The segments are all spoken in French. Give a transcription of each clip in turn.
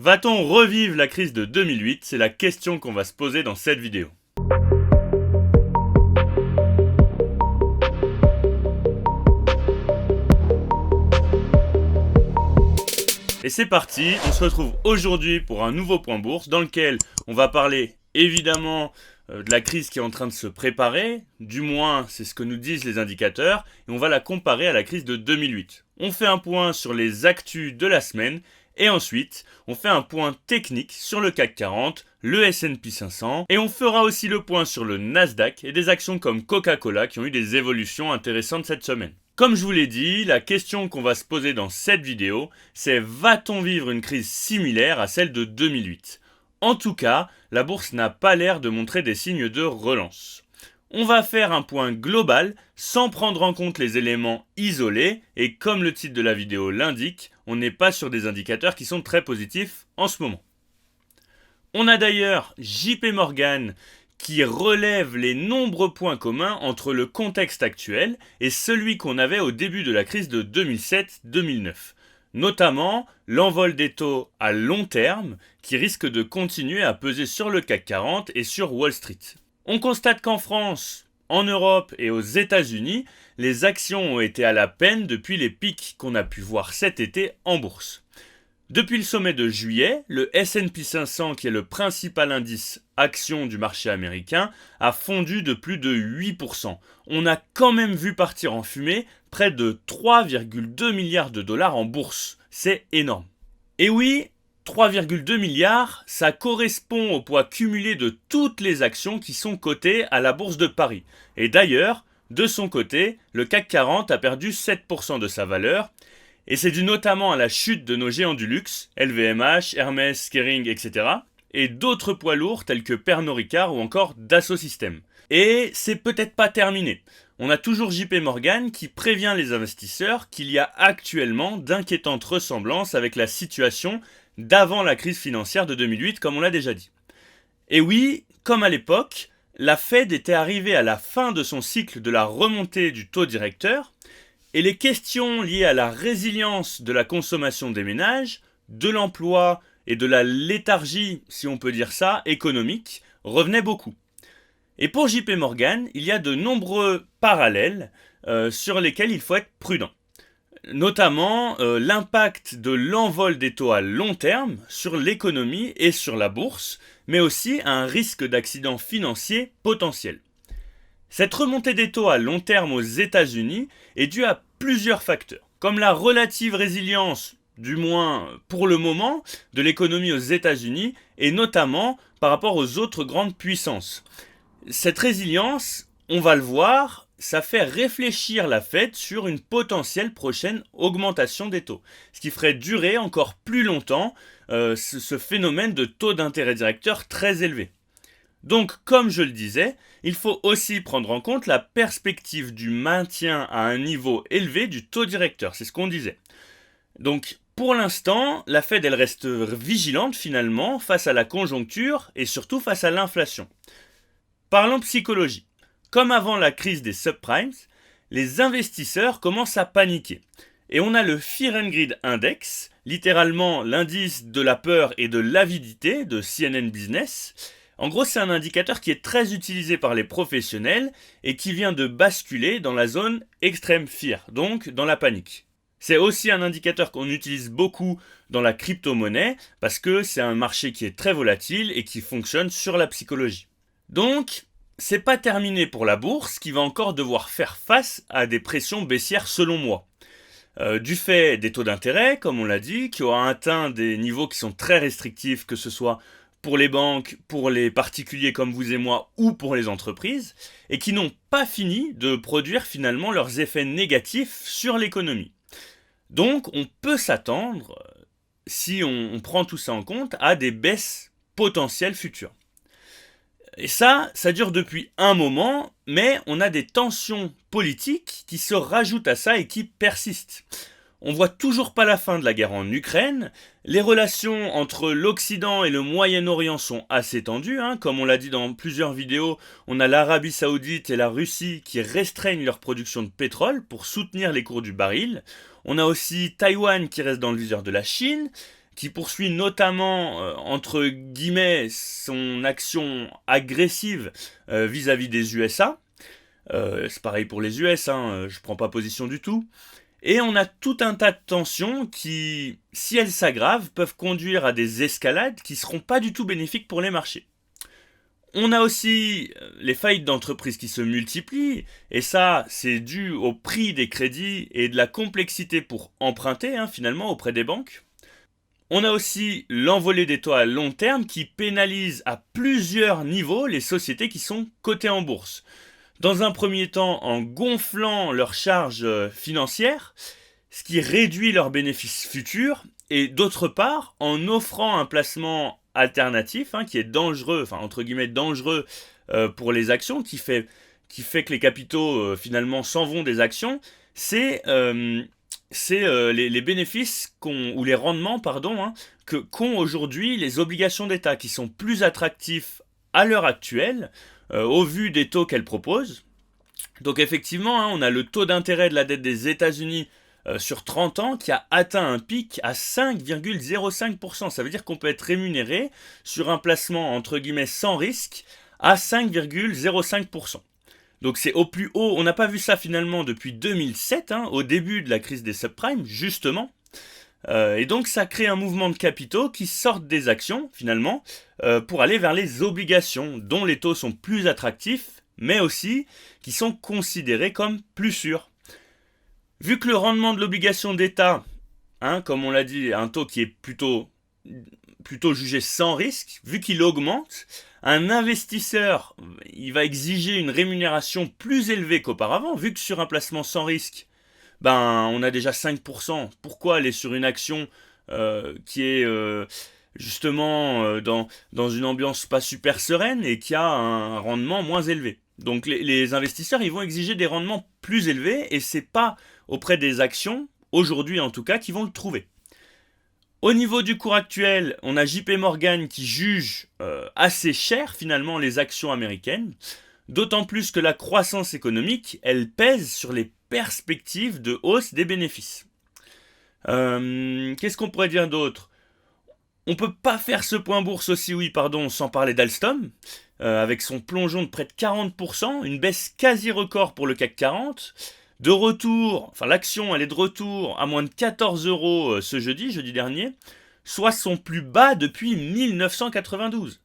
Va-t-on revivre la crise de 2008? C'est la question qu'on va se poser dans cette vidéo. Et c'est parti, on se retrouve aujourd'hui pour un nouveau point bourse dans lequel on va parler évidemment de la crise qui est en train de se préparer, du moins c'est ce que nous disent les indicateurs, et on va la comparer à la crise de 2008. On fait un point sur les actus de la semaine, et ensuite on fait un point technique sur le CAC 40, le S&P 500, et on fera aussi le point sur le Nasdaq et des actions comme Coca-Cola qui ont eu des évolutions intéressantes cette semaine. Comme je vous l'ai dit, la question qu'on va se poser dans cette vidéo, c'est va-t-on vivre une crise similaire à celle de 2008 ? En tout cas, la bourse n'a pas l'air de montrer des signes de relance. On va faire un point global sans prendre en compte les éléments isolés et comme le titre de la vidéo l'indique, on n'est pas sur des indicateurs qui sont très positifs en ce moment. On a d'ailleurs JP Morgan qui relève les nombreux points communs entre le contexte actuel et celui qu'on avait au début de la crise de 2007-2009. Notamment l'envol des taux à long terme qui risque de continuer à peser sur le CAC 40 et sur Wall Street. On constate qu'en France, en Europe et aux États-Unis, les actions ont été à la peine depuis les pics qu'on a pu voir cet été en bourse. Depuis le sommet de juillet, le S&P 500, qui est le principal indice action du marché américain, a fondu de plus de 8%. On a quand même vu partir en fumée près de 3,2 milliards de dollars en bourse. C'est énorme. Et oui, 3,2 milliards, ça correspond au poids cumulé de toutes les actions qui sont cotées à la bourse de Paris. Et d'ailleurs, de son côté, le CAC 40 a perdu 7% de sa valeur. Et c'est dû notamment à la chute de nos géants du luxe, LVMH, Hermès, Kering, etc. et d'autres poids lourds tels que Pernod Ricard ou encore Dassault Systèmes. Et c'est peut-être pas terminé. On a toujours JP Morgan qui prévient les investisseurs qu'il y a actuellement d'inquiétantes ressemblances avec la situation d'avant la crise financière de 2008, comme on l'a déjà dit. Et oui, comme à l'époque, la Fed était arrivée à la fin de son cycle de la remontée du taux directeur, et les questions liées à la résilience de la consommation des ménages, de l'emploi et de la léthargie, si on peut dire ça, économique, revenaient beaucoup. Et pour JP Morgan, il y a de nombreux parallèles sur lesquels il faut être prudent. Notamment l'impact de l'envol des taux à long terme sur l'économie et sur la bourse, mais aussi un risque d'accident financier potentiel. Cette remontée des taux à long terme aux États-Unis est due à plusieurs facteurs, comme la relative résilience, du moins pour le moment, de l'économie aux États-Unis et notamment par rapport aux autres grandes puissances. Cette résilience, on va le voir, ça fait réfléchir la Fed sur une potentielle prochaine augmentation des taux, ce qui ferait durer encore plus longtemps ce phénomène de taux d'intérêt directeur très élevé. Donc, comme je le disais, il faut aussi prendre en compte la perspective du maintien à un niveau élevé du taux directeur, c'est ce qu'on disait. Donc, pour l'instant, la Fed, elle reste vigilante finalement face à la conjoncture et surtout face à l'inflation. Parlons psychologie. Comme avant la crise des subprimes, les investisseurs commencent à paniquer. Et on a le Fear and Greed Index, littéralement l'indice de la peur et de l'avidité de CNN Business. En gros, c'est un indicateur qui est très utilisé par les professionnels et qui vient de basculer dans la zone extrême fear, donc dans la panique. C'est aussi un indicateur qu'on utilise beaucoup dans la crypto-monnaie parce que c'est un marché qui est très volatile et qui fonctionne sur la psychologie. Donc, c'est pas terminé pour la bourse qui va encore devoir faire face à des pressions baissières selon moi. Du fait des taux d'intérêt, comme on l'a dit, qui aura atteint des niveaux qui sont très restrictifs, que ce soit pour les banques, pour les particuliers comme vous et moi, ou pour les entreprises, et qui n'ont pas fini de produire finalement leurs effets négatifs sur l'économie. Donc on peut s'attendre, si on prend tout ça en compte, à des baisses potentielles futures. Et ça dure depuis un moment, mais on a des tensions politiques qui se rajoutent à ça et qui persistent. On voit toujours pas la fin de la guerre en Ukraine, les relations entre l'Occident et le Moyen-Orient sont assez tendues, comme on l'a dit dans plusieurs vidéos, on a l'Arabie Saoudite et la Russie qui restreignent leur production de pétrole pour soutenir les cours du baril, on a aussi Taïwan qui reste dans le viseur de la Chine, qui poursuit notamment, entre guillemets, son action agressive vis-à-vis des USA. C'est pareil pour les US, je prends pas position du tout. Et on a tout un tas de tensions qui, si elles s'aggravent, peuvent conduire à des escalades qui seront pas du tout bénéfiques pour les marchés. On a aussi les faillites d'entreprises qui se multiplient, et ça, c'est dû au prix des crédits et de la complexité pour emprunter, finalement, auprès des banques. On a aussi l'envolée des taux à long terme qui pénalise à plusieurs niveaux les sociétés qui sont cotées en bourse. Dans un premier temps, en gonflant leurs charges financières, ce qui réduit leurs bénéfices futurs, et d'autre part, en offrant un placement alternatif, qui est dangereux, entre guillemets dangereux pour les actions, qui fait que les capitaux finalement s'en vont des actions, c'est les bénéfices ou les rendements, qu'ont aujourd'hui les obligations d'État, qui sont plus attractifs à l'heure actuelle, au vu des taux qu'elles proposent. Donc effectivement, on a le taux d'intérêt de la dette des États-Unis sur 30 ans qui a atteint un pic à 5,05%. Ça veut dire qu'on peut être rémunéré sur un placement entre guillemets sans risque à 5,05%. Donc c'est au plus haut, on n'a pas vu ça finalement depuis 2007, au début de la crise des subprimes, justement. Et donc ça crée un mouvement de capitaux qui sortent des actions, finalement, pour aller vers les obligations, dont les taux sont plus attractifs, mais aussi qui sont considérés comme plus sûrs. Vu que le rendement de l'obligation d'État, comme on l'a dit, un taux qui est plutôt jugé sans risque, vu qu'il augmente, un investisseur, il va exiger une rémunération plus élevée qu'auparavant, vu que sur un placement sans risque, on a déjà 5%. Pourquoi aller sur une action qui est justement dans une ambiance pas super sereine et qui a un rendement moins élevé? Donc les investisseurs, ils vont exiger des rendements plus élevés et c'est pas auprès des actions, aujourd'hui en tout cas, qu'ils vont le trouver. Au niveau du cours actuel, on a JP Morgan qui juge assez cher finalement les actions américaines, d'autant plus que la croissance économique, elle pèse sur les perspectives de hausse des bénéfices. Qu'est-ce qu'on pourrait dire d'autre ? On peut pas faire ce point bourse aussi, sans parler d'Alstom, avec son plongeon de près de 40%, une baisse quasi record pour le CAC 40. De retour, l'action elle est de retour à moins de 14 € ce jeudi dernier, soit son plus bas depuis 1992.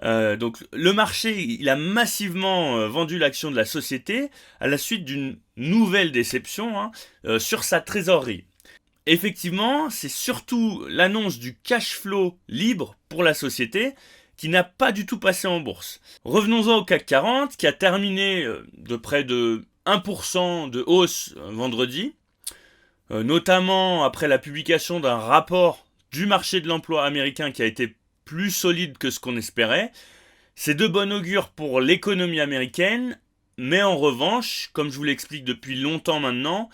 Donc le marché il a massivement vendu l'action de la société à la suite d'une nouvelle déception sur sa trésorerie. Effectivement, c'est surtout l'annonce du cash flow libre pour la société qui n'a pas du tout passé en bourse. Revenons-en au CAC 40 qui a terminé de près de 1% de hausse vendredi, notamment après la publication d'un rapport du marché de l'emploi américain qui a été plus solide que ce qu'on espérait. C'est de bon augure pour l'économie américaine, mais en revanche, comme je vous l'explique depuis longtemps maintenant,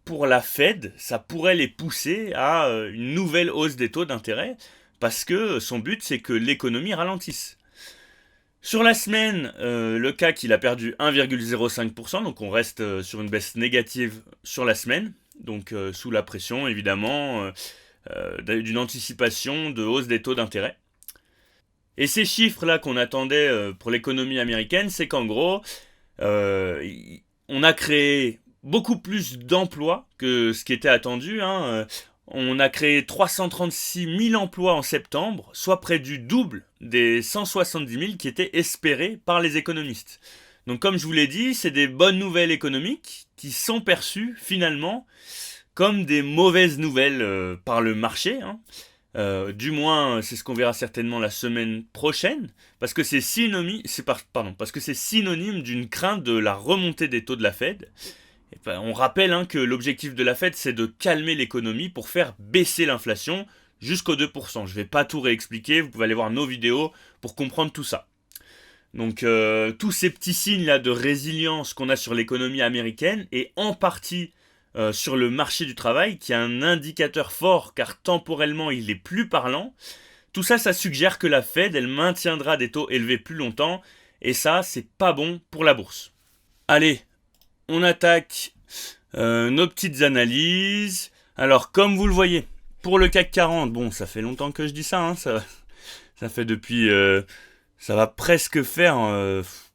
pour la Fed, ça pourrait les pousser à une nouvelle hausse des taux d'intérêt, parce que son but c'est que l'économie ralentisse. Sur la semaine, le CAC il a perdu 1,05%, donc on reste sur une baisse négative sur la semaine, donc sous la pression évidemment d'une anticipation de hausse des taux d'intérêt. Et ces chiffres-là qu'on attendait pour l'économie américaine, c'est qu'en gros, on a créé beaucoup plus d'emplois que ce qui était attendu. On a créé 336 000 emplois en septembre, soit près du double des 170 000 qui étaient espérés par les économistes. Donc comme je vous l'ai dit, c'est des bonnes nouvelles économiques qui sont perçues finalement comme des mauvaises nouvelles par le marché. Du moins, c'est ce qu'on verra certainement la semaine prochaine, parce que c'est synonyme d'une crainte de la remontée des taux de la Fed. On rappelle que l'objectif de la Fed, c'est de calmer l'économie pour faire baisser l'inflation jusqu'aux 2%. Je ne vais pas tout réexpliquer, vous pouvez aller voir nos vidéos pour comprendre tout ça. Donc tous ces petits signes-là de résilience qu'on a sur l'économie américaine, et en partie sur le marché du travail, qui est un indicateur fort car temporellement il est plus parlant, tout ça, ça suggère que la Fed, elle maintiendra des taux élevés plus longtemps, et ça, c'est pas bon pour la bourse. Allez, on attaque nos petites analyses. Alors, comme vous le voyez, Pour le CAC 40, bon, ça fait longtemps que je dis ça, hein, ça fait depuis... ça va presque faire,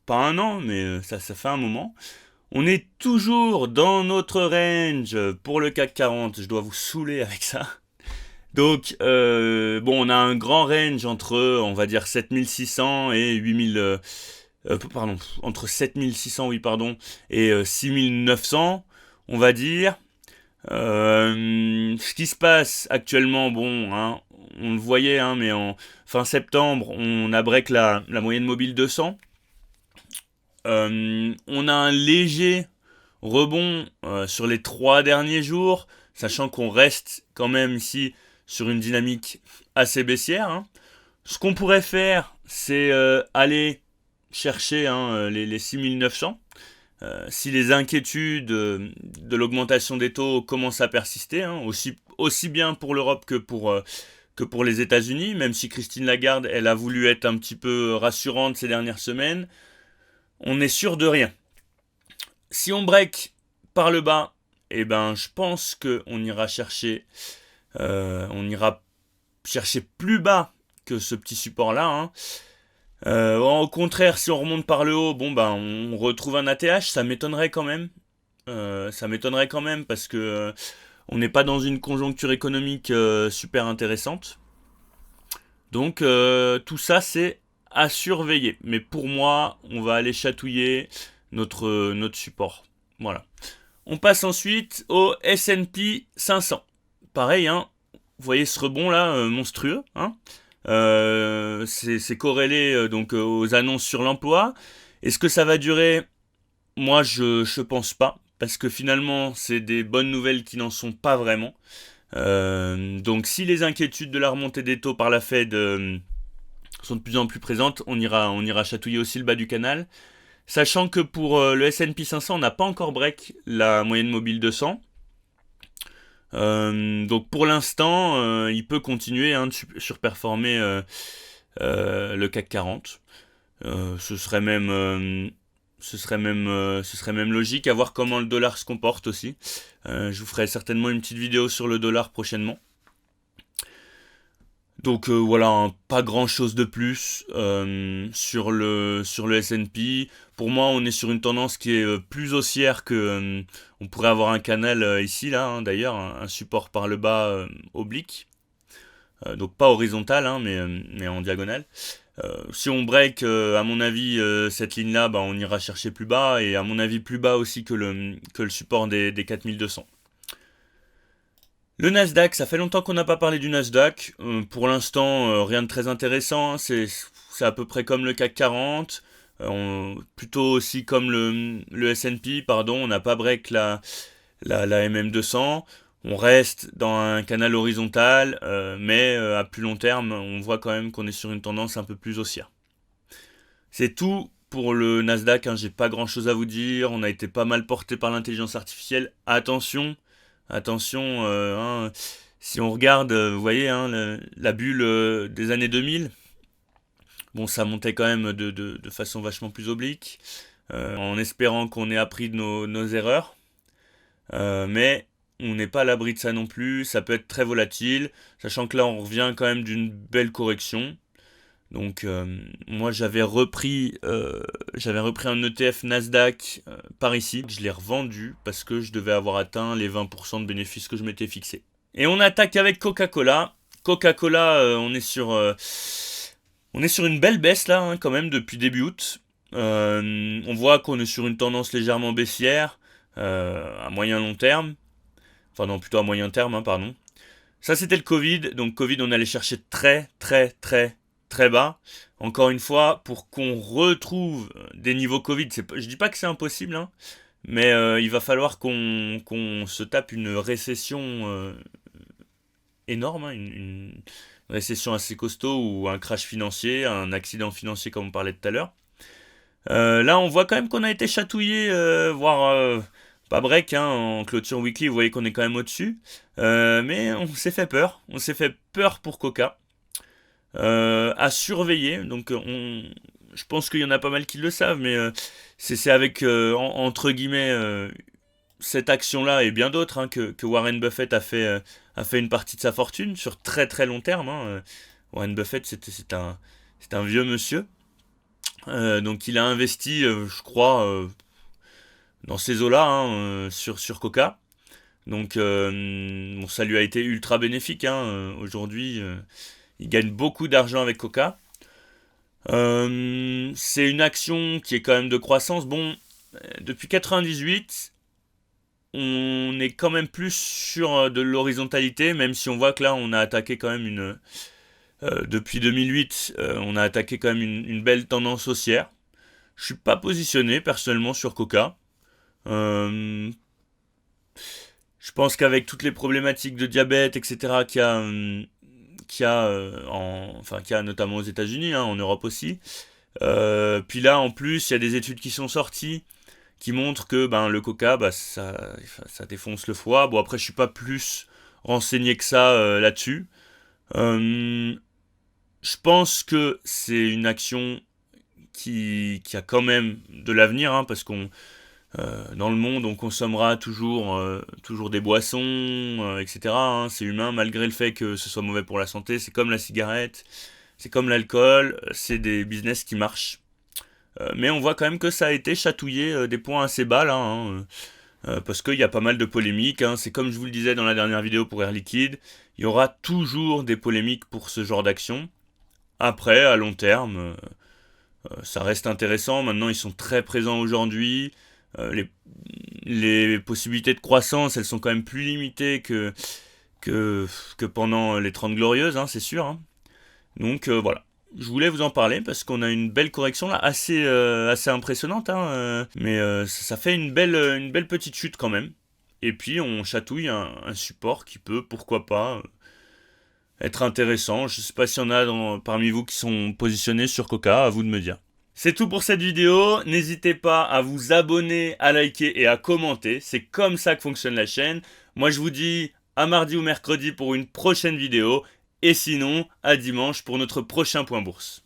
pas un an, mais ça fait un moment. On est toujours dans notre range pour le CAC 40, je dois vous saouler avec ça. Donc, bon, on a un grand range entre, on va dire, 7600 et 8000... pardon, entre 7600, oui, pardon, et 6900, on va dire. Ce qui se passe actuellement, bon, hein, on le voyait, hein, mais en fin septembre, on a break la moyenne mobile 200. On a un léger rebond sur les 3 derniers jours, sachant qu'on reste quand même ici sur une dynamique assez baissière. Hein. Ce qu'on pourrait faire, c'est aller chercher les 6900. Si les inquiétudes de l'augmentation des taux commencent à persister, hein, aussi bien pour l'Europe que pour les États-Unis, même si Christine Lagarde, elle a voulu être un petit peu rassurante ces dernières semaines, on n'est sûr de rien. Si on break par le bas, eh ben, je pense qu'on ira chercher plus bas que ce petit support-là. Hein. Au contraire, si on remonte par le haut, bon ben on retrouve un ATH, ça m'étonnerait quand même. Parce que on n'est pas dans une conjoncture économique super intéressante. Donc tout ça c'est à surveiller. Mais pour moi, on va aller chatouiller notre support. Voilà. On passe ensuite au S&P 500. Pareil, hein. Vous voyez ce rebond là, monstrueux, hein. C'est corrélé donc aux annonces sur l'emploi. Est-ce que ça va durer? Moi, je pense pas, parce que finalement, c'est des bonnes nouvelles qui n'en sont pas vraiment. Donc, si les inquiétudes de la remontée des taux par la Fed sont de plus en plus présentes, on ira chatouiller aussi le bas du canal. Sachant que pour le S&P 500, on n'a pas encore break la moyenne mobile 200. Donc pour l'instant, il peut continuer de surperformer le CAC 40. Ce serait même logique à voir comment le dollar se comporte aussi. Je vous ferai certainement une petite vidéo sur le dollar prochainement. Donc voilà, hein, pas grand chose de plus sur le S&P. Pour moi, on est sur une tendance qui est plus haussière que... on pourrait avoir un canal ici, là, hein, d'ailleurs, un support par le bas oblique. Donc pas horizontal, hein, mais en diagonale. Si on break, à mon avis, cette ligne-là, bah, on ira chercher plus bas. Et à mon avis, plus bas aussi que le support des 4200. Le Nasdaq, ça fait longtemps qu'on n'a pas parlé du Nasdaq. Pour l'instant, rien de très intéressant. Hein. C'est à peu près comme le CAC 40. Plutôt aussi comme le S&P, pardon. On n'a pas break la MM200. On reste dans un canal horizontal, mais à plus long terme, on voit quand même qu'on est sur une tendance un peu plus haussière. C'est tout pour le Nasdaq. Hein. J'ai pas grand chose à vous dire. On a été pas mal porté par l'intelligence artificielle. Attention, hein, si on regarde, vous voyez, hein, la bulle des années 2000, bon, ça montait quand même de façon vachement plus oblique, en espérant qu'on ait appris de nos erreurs, mais on n'est pas à l'abri de ça non plus, ça peut être très volatile, sachant que là on revient quand même d'une belle correction. Donc moi j'avais repris un ETF Nasdaq par ici. Je l'ai revendu parce que je devais avoir atteint les 20% de bénéfices que je m'étais fixé. Et on attaque avec Coca-Cola. Coca-Cola, on est sur une belle baisse là hein, quand même depuis début août. On voit qu'on est sur une tendance légèrement baissière à moyen long terme. Enfin non, plutôt à moyen terme, hein, pardon. Ça c'était le Covid. Donc Covid on allait chercher très bas. Encore une fois, pour qu'on retrouve des niveaux Covid, je dis pas que c'est impossible, hein, mais il va falloir qu'on se tape une récession énorme, hein, une récession assez costaud ou un crash financier, un accident financier comme on parlait tout à l'heure. Là, on voit quand même qu'on a été chatouillé, voire pas break, hein, en clôture weekly, vous voyez qu'on est quand même au-dessus. Mais on s'est fait peur. On s'est fait peur pour Coca. À surveiller. Donc je pense qu'il y en a pas mal qui le savent, mais c'est avec entre guillemets cette action-là et bien d'autres hein, que Warren Buffett a fait une partie de sa fortune sur très très long terme. Hein. Warren Buffett, c'est un vieux monsieur. Donc il a investi, je crois, dans ces eaux-là, hein, sur Coca. Donc bon, ça lui a été ultra bénéfique. Hein. Aujourd'hui, il gagne beaucoup d'argent avec Coca. C'est une action qui est quand même de croissance. Bon, depuis 98, on est quand même plus sur de l'horizontalité, même si on voit que là, on a attaqué quand même depuis 2008, on a attaqué quand même une belle tendance haussière. Je suis pas positionné personnellement sur Coca. Euh, je pense qu'avec toutes les problématiques de diabète, etc., qu'il y a notamment aux États-Unis, hein, en Europe aussi. Puis là, en plus, il y a des études qui sont sorties qui montrent que le coca, ça défonce le foie. Bon, après, je suis pas plus renseigné que ça là-dessus. Je pense que c'est une action qui a quand même de l'avenir, hein, parce qu'on dans le monde, on consommera toujours des boissons, etc. Hein, c'est humain, malgré le fait que ce soit mauvais pour la santé. C'est comme la cigarette, c'est comme l'alcool, c'est des business qui marchent. Mais on voit quand même que ça a été chatouillé des points assez bas là, hein, parce qu'il y a pas mal de polémiques. Hein. C'est comme je vous le disais dans la dernière vidéo pour Air Liquide, il y aura toujours des polémiques pour ce genre d'action. Après, à long terme, ça reste intéressant. Maintenant, ils sont très présents aujourd'hui. Les possibilités de croissance, elles sont quand même plus limitées que pendant les 30 glorieuses, hein, c'est sûr. Hein. Donc voilà. Je voulais vous en parler parce qu'on a une belle correction là, assez impressionnante, hein, mais ça fait une belle petite chute quand même. Et puis on chatouille un support qui peut, pourquoi pas, être intéressant. Je sais pas s'il y en a parmi vous qui sont positionnés sur Coca, à vous de me dire. C'est tout pour cette vidéo, n'hésitez pas à vous abonner, à liker et à commenter, c'est comme ça que fonctionne la chaîne. Moi je vous dis à mardi ou mercredi pour une prochaine vidéo, et sinon à dimanche pour notre prochain point bourse.